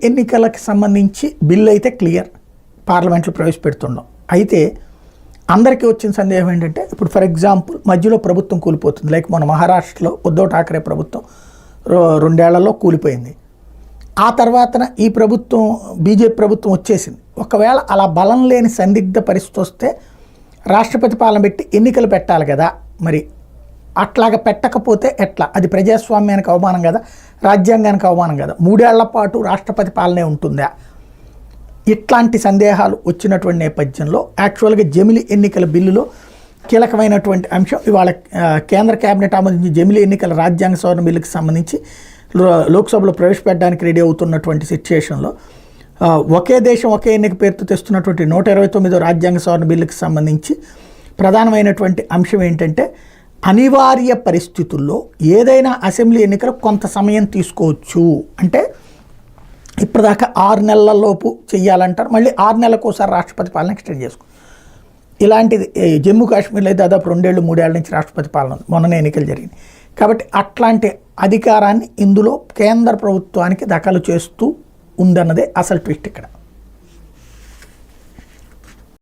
ఎన్నికలకు సంబంధించి బిల్లు అయితే క్లియర్, పార్లమెంట్లో ప్రవేశపెడుతున్నాం. అయితే అందరికీ వచ్చిన సందేహం ఏంటంటే, ఇప్పుడు ఫర్ ఎగ్జాంపుల్ మధ్యలో ప్రభుత్వం కూలిపోతుంది. లైక్ మన మహారాష్ట్రలో ఉద్ధవ్ ఠాక్రే ప్రభుత్వం 2 ఏళ్లలో కూలిపోయింది. ఆ తర్వాతన ఈ ప్రభుత్వం బీజేపీ ప్రభుత్వం వచ్చేసింది. ఒకవేళ అలా బలం లేని సందిగ్ధ పరిస్థితి వస్తే రాష్ట్రపతి పాలన పెట్టి ఎన్నికలు పెట్టాలి కదా. మరి అట్లాగా పెట్టకపోతే ఎట్లా? అది ప్రజాస్వామ్యానికి అవమానం కదా, రాజ్యాంగానికి అవమానం కదా. 3 ఏళ్ల పాటు రాష్ట్రపతి పాలనే ఉంటుందా? ఇట్లాంటి సందేహాలు వచ్చినటువంటి నేపథ్యంలో యాక్చువల్గా జమిలి ఎన్నికల బిల్లులో కీలకమైనటువంటి అంశం ఇవాళ కేంద్ర కేబినెట్ ఆమోదించిన జమిలి ఎన్నికల రాజ్యాంగ సవరణ బిల్లుకి సంబంధించి లోక్సభలో ప్రవేశపెట్టడానికి రెడీ అవుతున్నటువంటి సిచ్యుయేషన్లో ఒకే దేశం ఒకే ఎన్నిక పేరుతో తెస్తున్నటువంటి 129వ రాజ్యాంగ సవరణ బిల్లుకి సంబంధించి ప్రధానమైనటువంటి అంశం ఏంటంటే, అనివార్య పరిస్థితుల్లో ఏదైనా అసెంబ్లీ ఎన్నికలు కొంత సమయం తీసుకోవచ్చు. అంటే ఇప్పటిదాకా 6 నెలల లోపు చెయ్యాలంటారు, మళ్ళీ 6 నెలలకు ఒకసారి రాష్ట్రపతి పాలన ఎక్స్టెండ్ చేసుకో. ఇలాంటిది జమ్మూ కాశ్మీర్లో దాదాపు 2 ఏళ్ళు 3 ఏళ్ల నుంచి రాష్ట్రపతి పాలన ఉంది, మొన్ననే ఎన్నికలు జరిగింది. కాబట్టి అట్లాంటి అధికారాన్ని ఇందులో కేంద్ర ప్రభుత్వానికి దఖలు చేస్తూ ఉందన్నదే అసలు ట్విస్ట్ ఇక్కడ.